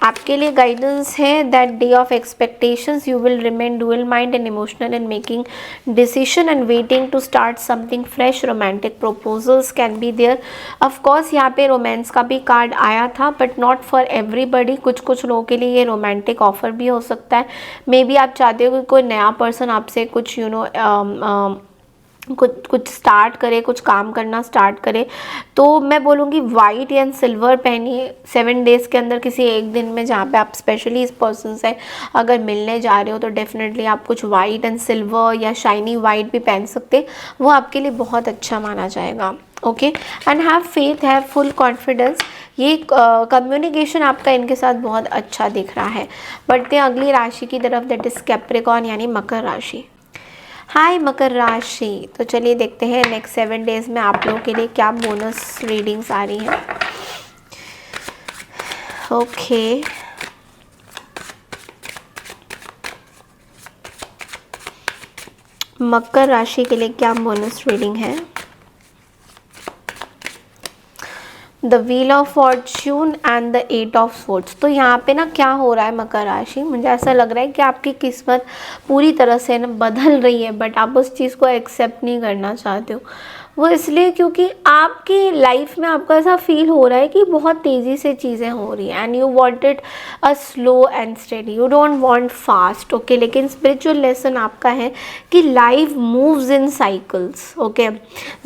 आपके लिए गाइडेंस है that day of expectations you will remain dual mind and emotional in making decision and waiting to start something fresh. Romantic proposals can be there. Of course यहाँ पे romance का भी card आया था, but not for everybody. कुछ लोगों के लिए ये रोमांटिक ऑफर भी हो सकता है। मे बी आप चाहते हो कि कोई नया पर्सन आपसे कुछ कुछ स्टार्ट करे, कुछ काम करना स्टार्ट करे। तो मैं बोलूँगी वाइट एंड सिल्वर पहनिए 7 डेज़ के अंदर किसी एक दिन में, जहाँ पे आप स्पेशली इस पर्सन से अगर मिलने जा रहे हो, तो डेफिनेटली आप कुछ वाइट एंड सिल्वर या शाइनी वाइट भी पहन सकते, वो आपके लिए बहुत अच्छा माना जाएगा। Okay, and have faith, have full confidence. ये कम्युनिकेशन आपका इनके साथ बहुत अच्छा दिख रहा है। बढ़ते हैं अगली राशि की तरफ, दैट इज कैप्रिकॉर्न यानी मकर राशि। हाय मकर राशि, तो चलिए देखते हैं नेक्स्ट 7 डेज़ में आप लोगों के लिए क्या बोनस रीडिंग्स आ रही हैं। ओके, मकर राशि के लिए क्या बोनस रीडिंग है? The wheel of Fortune and the 8 of swords. तो यहाँ पे ना क्या हो रहा है मकर राशि, मुझे ऐसा लग रहा है कि आपकी किस्मत पूरी तरह से ना बदल रही है, बट आप उस चीज़ को एक्सेप्ट नहीं करना चाहते हो। वो इसलिए क्योंकि आपकी लाइफ में आपको ऐसा फील हो रहा है कि बहुत तेज़ी से चीज़ें हो रही हैं, and you want it a slow and steady, you don't want fast. Okay, लेकिन स्पिरिचुअल लेसन आपका है कि life moves in cycles. Okay,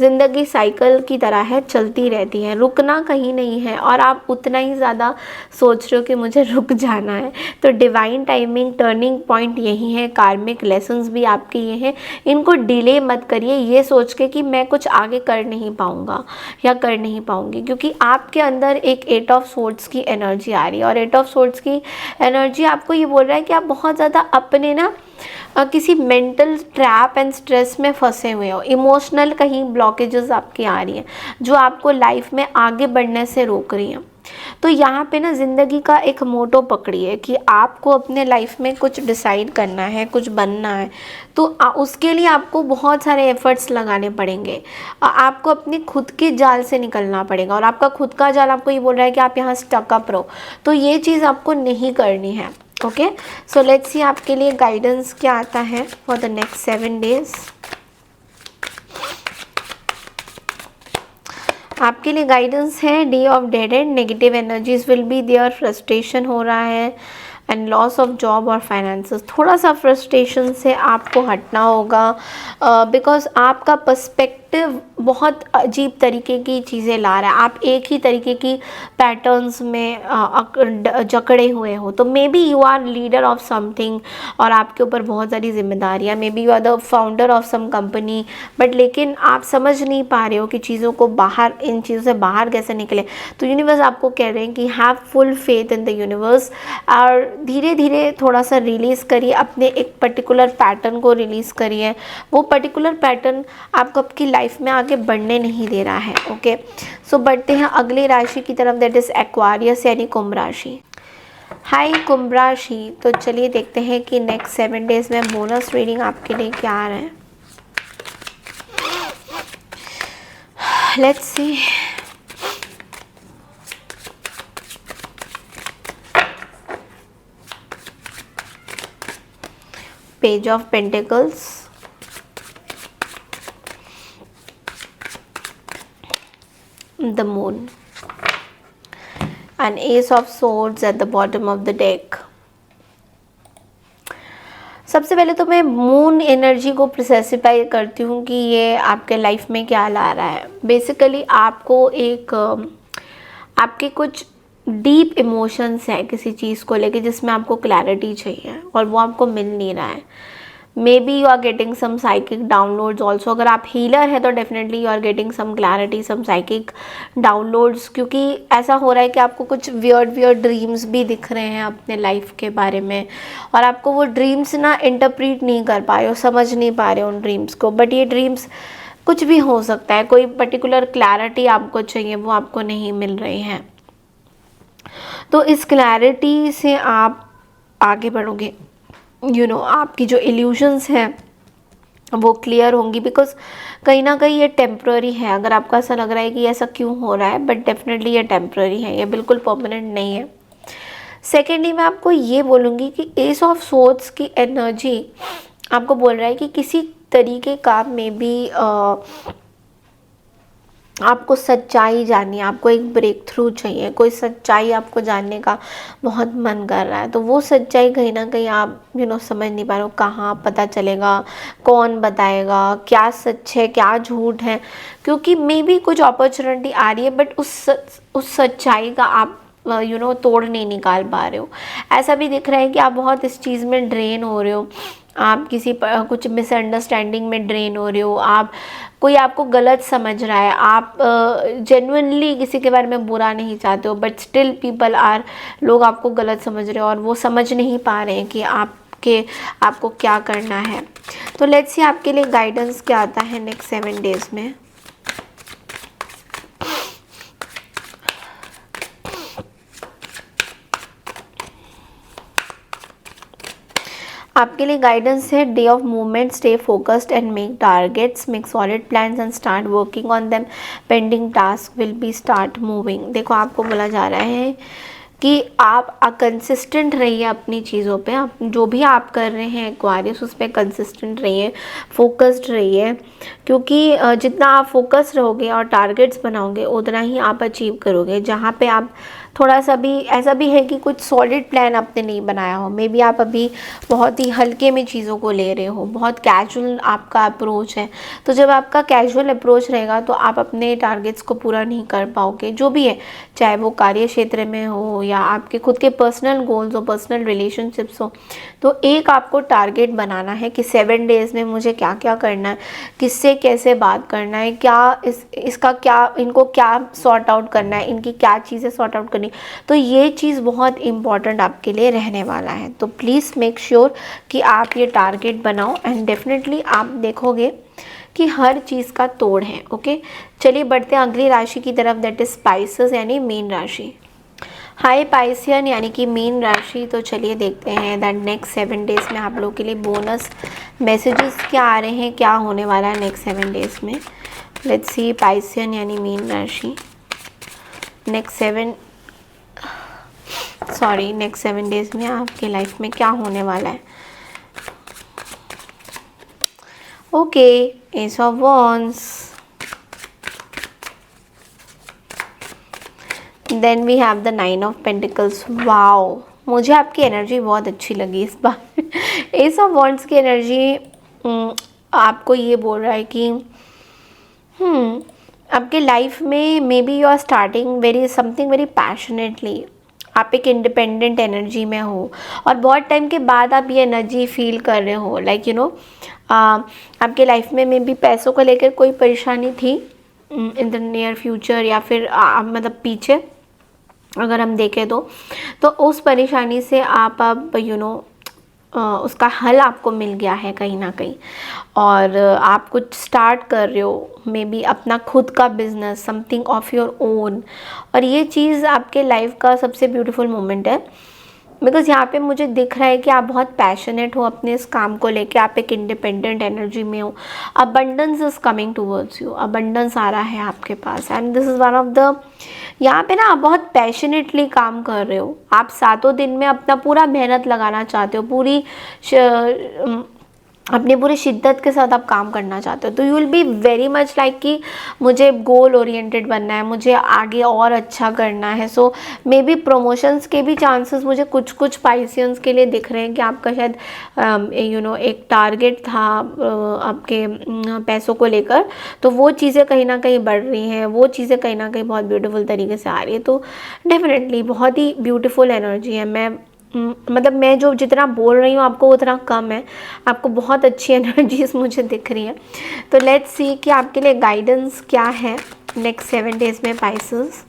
ज़िंदगी साइकिल की तरह है, चलती रहती है, रुकना कहीं नहीं है। और आप उतना ही ज़्यादा सोच रहे हो कि मुझे रुक जाना है। तो डिवाइन टाइमिंग, टर्निंग पॉइंट यही है, कार्मिक लेसन्स भी आपके ये हैं। इनको डिले मत करिए ये सोच के कि मैं कुछ आगे कर नहीं पाऊंगा या कर नहीं पाऊंगी, क्योंकि आपके अंदर एक 8 ऑफ स्वॉर्ड्स की एनर्जी आ रही है। और 8 ऑफ स्वॉर्ड्स की एनर्जी आपको ये बोल रहा है कि आप बहुत ज़्यादा अपने ना किसी मेंटल ट्रैप एंड स्ट्रेस में फंसे हुए हो। इमोशनल कहीं ब्लॉकेजेस आपकी आ रही हैं जो आपको लाइफ में आगे बढ़ने से रोक रही हैं। तो यहाँ पे ना ज़िंदगी का एक मोटो पकड़िए कि आपको अपने लाइफ में कुछ डिसाइड करना है, कुछ बनना है, तो उसके लिए आपको बहुत सारे एफर्ट्स लगाने पड़ेंगे। आपको अपने खुद के जाल से निकलना पड़ेगा, और आपका खुद का जाल आपको ये बोल रहा है कि आप यहाँ स्टकअप रहो, तो ये चीज़ आपको नहीं करनी है। ओके, सो लेट्स सी आपके लिए गाइडेंस क्या आता है फॉर द नेक्स्ट 7 डेज़। आपके लिए गाइडेंस है day of dead end, negative energies will be there, frustration हो रहा है एंड लॉस ऑफ जॉब और फाइनेंसेस। थोड़ा सा फ्रस्ट्रेशन से आपको हटना होगा, बिकॉज आपका पर्सपेक्टिव बहुत अजीब तरीके की चीज़ें ला रहा है। आप एक ही तरीके की पैटर्न्स में जकड़े हुए हो। तो may be you are leader of something और आपके ऊपर बहुत सारी जिम्मेदारियाँ, may be you are the founder of some company, but लेकिन आप समझ नहीं पा रहे हो कि चीज़ों को बाहर, इन चीज़ों से बाहर कैसे निकले। तो यूनिवर्स आपको कह रहे हैं कि have full faith in the universe, और धीरे धीरे थोड़ा सा रिलीज़ करिए, अपने एक पर्टिकुलर पैटर्न को रिलीज़ करिए। वो पर्टिकुलर पैटर्न आपको आपकी लाइफ में आगे बढ़ने नहीं दे रहा है। ओके, सो बढ़ते हैं अगली राशि की तरफ, दैट इज एक्वारियस यानी कुंभ राशि। हाय कुंभ राशि, तो चलिए देखते हैं कि नेक्स्ट 7 डेज में बोनस रीडिंग आपके लिए क्या आ रहा है। Let's C. Page of pentacles, the moon and ace of swords at the bottom of the deck। सबसे पहले तो मैं मून एनर्जी को स्पेसिफाई करती हूँ कि ये आपके लाइफ में क्या ला रहा है। बेसिकली आपको एक आपके कुछ डीप इमोशंस हैं किसी चीज़ को लेके जिसमें आपको क्लैरिटी चाहिए और वो आपको मिल नहीं रहा है। May be you are getting some psychic downloads also. अगर आप हीलर है तो definitely you are getting some clarity, some psychic downloads, क्योंकि ऐसा हो रहा है कि आपको कुछ वियर्ड ड्रीम्स भी दिख रहे हैं अपने लाइफ के बारे में और आपको वो ड्रीम्स ना इंटरप्रीट नहीं कर पा रहे हो, समझ नहीं पा रहे हो उन ड्रीम्स को। बट ये ड्रीम्स कुछ भी हो सकता है, कोई पर्टिकुलर क्लैरिटी आपको चाहिए, वो आपको नहीं मिल रही है। तो इस क्लैरिटी से आप आगे बढ़ोगे। आपकी जो इल्यूशंस हैं वो क्लियर होंगी, बिकॉज कहीं ना कहीं ये टेम्प्ररी है। अगर आपको ऐसा लग रहा है कि ऐसा क्यों हो रहा है, बट डेफिनेटली ये टेम्प्ररी है, ये बिल्कुल परमानेंट नहीं है। सेकेंडली मैं आपको ये बोलूँगी कि एस ऑफ सोर्ड्स की एनर्जी आपको बोल रहा है कि किसी तरीके का में भी आपको सच्चाई जाननी है, आपको एक ब्रेक थ्रू चाहिए, कोई सच्चाई आपको जानने का बहुत मन कर रहा है। तो वो सच्चाई कहीं ना कहीं आप समझ नहीं पा रहे हो, कहाँ पता चलेगा, कौन बताएगा, क्या सच है क्या झूठ है। क्योंकि मे बी कुछ अपॉर्चुनिटी आ रही है बट उस सच्चाई का आप तोड़ नहीं निकाल पा रहे हो। ऐसा भी दिख रहा है कि आप बहुत इस चीज़ में ड्रेन हो रहे हो, आप किसी कुछ मिसअंडरस्टैंडिंग में ड्रेन हो रहे हो, आप कोई आपको गलत समझ रहा है, आप जेन्युइनली किसी के बारे में बुरा नहीं चाहते हो बट स्टिल लोग आपको गलत समझ रहे हो और वो समझ नहीं पा रहे हैं कि आपको क्या करना है। तो लेट्स सी आपके लिए गाइडेंस क्या आता है नेक्स्ट 7 डेज में। आपके लिए गाइडेंस है day of movement, stay focused and make targets, make solid plans and start working on them, pending task will be start moving. देखो आपको बोला जा रहा है कि आप कंसिस्टेंट रहिए अपनी चीज़ों पे, आप जो भी आप कर रहे हैं एक्वायरियस उस पर कंसिस्टेंट रहिए, फोकस्ड रहिए, क्योंकि जितना आप फोकस रहोगे और टारगेट्स बनाओगे उतना ही आप अचीव करोगे। जहाँ पे आप थोड़ा सा भी ऐसा भी है कि कुछ सॉलिड प्लान आपने नहीं बनाया हो, मे बी आप अभी बहुत ही हल्के में चीज़ों को ले रहे हो, बहुत कैजुअल आपका अप्रोच है। तो जब आपका कैजुअल अप्रोच रहेगा तो आप अपने टारगेट्स को पूरा नहीं कर पाओगे, जो भी है, चाहे वो कार्य क्षेत्र में हो या आपके खुद के पर्सनल गोल्स हो, पर्सनल रिलेशनशिप्स हो। तो एक आपको टारगेट बनाना है कि 7 डेज़ में मुझे क्या क्या करना है, किससे कैसे बात करना है, क्या इसका क्या, इनको क्या सॉर्ट आउट करना है, इनकी क्या चीज़ें सॉर्ट आउट करनी। तो ये चीज़ बहुत इम्पॉर्टेंट आपके लिए रहने वाला है। तो प्लीज़ मेक श्योर कि आप ये टारगेट बनाओ एंड डेफिनेटली आप देखोगे कि हर चीज़ का तोड़ है। ओके, चलिए बढ़ते हैं अगली राशि की तरफ, दैट इज स्पाइसेस यानी मीन राशि। हाय पाइसियन यानी कि मीन राशि। तो चलिए देखते हैं दैट नेक्स्ट 7 डेज़ में आप लोगों के लिए बोनस मैसेजेस क्या आ रहे हैं, क्या होने वाला है नेक्स्ट 7 डेज़ में। लेट्स सी पाइसियन यानी मीन राशि नेक्स्ट 7 डेज़ में आपके लाइफ में क्या होने वाला है। Okay, ace of wands, then we have the 9 of pentacles. Wow, मुझे आपकी एनर्जी बहुत अच्छी लगी इस बार। एस ऑफ वॉन्ड्स की एनर्जी आपको ये बोल रहा है कि आपके लाइफ में may be you are starting something very passionately. आप एक इंडिपेंडेंट एनर्जी में हो और बहुत टाइम के बाद आप ये एनर्जी फील कर रहे हो, लाइक आपके लाइफ में मे बी पैसों को लेकर कोई परेशानी थी इन द नियर फ्यूचर, या फिर मतलब पीछे अगर हम देखें तो उस परेशानी से आप अब उसका हल आपको मिल गया है कहीं ना कहीं, और आप कुछ स्टार्ट कर रहे हो, मे बी अपना खुद का business, something of your own. और ये चीज़ आपके लाइफ का सबसे ब्यूटीफुल मोमेंट है बिकॉज यहाँ पे मुझे दिख रहा है कि आप बहुत पैशनेट हो अपने इस काम को लेके, आप एक इंडिपेंडेंट एनर्जी में हो, abundance is coming towards you, abundance आ रहा है आपके पास, and this is one of the, यहाँ पे ना आप बहुत पैशनेटली काम कर रहे हो, आप सातों दिन में अपना पूरा मेहनत लगाना चाहते हो, अपने पूरी शिद्दत के साथ आप काम करना चाहते हो, तो you will be very much like कि मुझे गोल ओरिएंटेड बनना है, मुझे आगे और अच्छा करना है। सो मे बी प्रमोशंस के भी चांसेस मुझे कुछ कुछ पाइसियंस के लिए दिख रहे हैं कि आपका शायद एक टारगेट था आपके पैसों को लेकर, तो वो चीज़ें कहीं ना कहीं बढ़ रही हैं, वो चीज़ें कहीं ना कहीं बहुत ब्यूटीफुल तरीके से आ रही है। तो डेफिनेटली बहुत ही ब्यूटीफुल एनर्जी है। मतलब मैं जो जितना बोल रही हूँ आपको उतना कम है, आपको बहुत अच्छी एनर्जीज मुझे दिख रही है। तो लेट्स सी कि आपके लिए गाइडेंस क्या है नेक्स्ट 7 डेज में पाइसेस।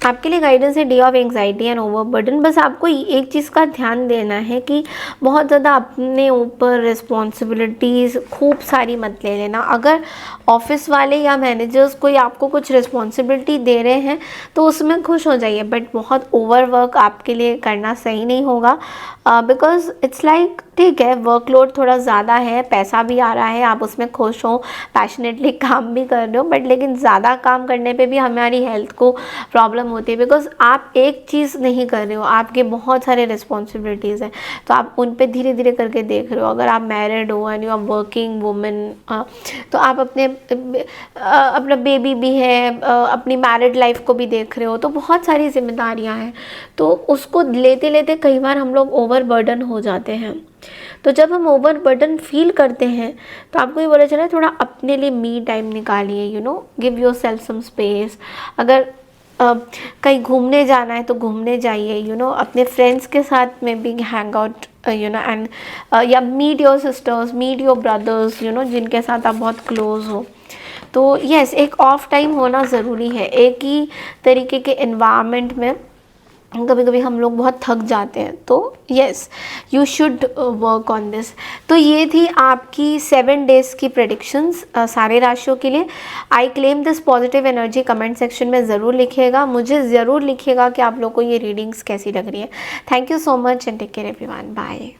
आपके लिए गाइडेंस है D of anxiety and overburden. बस आपको एक चीज़ का ध्यान देना है कि बहुत ज़्यादा अपने ऊपर रिस्पॉन्सिबिलिटीज़ खूब सारी मत ले लेना। अगर ऑफिस वाले या मैनेजर्स कोई आपको कुछ रिस्पॉन्सिबिलिटी दे रहे हैं तो उसमें खुश हो जाइए, बट बहुत ओवर वर्क आपके लिए करना सही नहीं होगा, बिकॉज इट्स लाइक ठीक है वर्कलोड थोड़ा ज़्यादा है, पैसा भी आ रहा है, आप उसमें खुश हो, पैशनेटली काम भी कर रहे हो, बट लेकिन ज़्यादा काम करने पे भी हमारी हेल्थ को प्रॉब्लम होती है, बिकॉज आप एक चीज़ नहीं कर रहे हो, आपके बहुत सारे रिस्पॉन्सिबिलिटीज़ हैं, तो आप उन पे धीरे धीरे करके देख रहे हो। अगर आप मैरिड हो and you are working women, तो आप अपना बेबी भी है, अपनी मैरिड लाइफ को भी देख रहे हो, तो बहुत सारी जिम्मेदारियां हैं, तो उसको लेते लेते कई बार हम लोग ओवरबर्डन हो जाते हैं। तो जब हम ओवरबर्डन फील करते हैं तो आपको ये बोला चला थोड़ा अपने लिए मी टाइम निकालिए, give your self some space. अगर कहीं घूमने जाना है तो घूमने जाइए, अपने फ्रेंड्स के साथ में भी हैंग आउट, एंड या meet your sisters, meet your brothers, जिनके साथ आप बहुत क्लोज हो। तो यस, एक ऑफ टाइम होना ज़रूरी है। एक ही तरीके के एनवायरनमेंट में कभी कभी हम लोग बहुत थक जाते हैं, तो yes you should work on this. तो ये थी आपकी 7 डेज़ की प्रेडिक्शंस सारे राशियों के लिए। I claim this positive energy. Comment section में ज़रूर लिखिएगा, मुझे ज़रूर लिखिएगा कि आप लोग को ये रीडिंग्स कैसी लग रही है। Thank you so much and take care everyone, bye.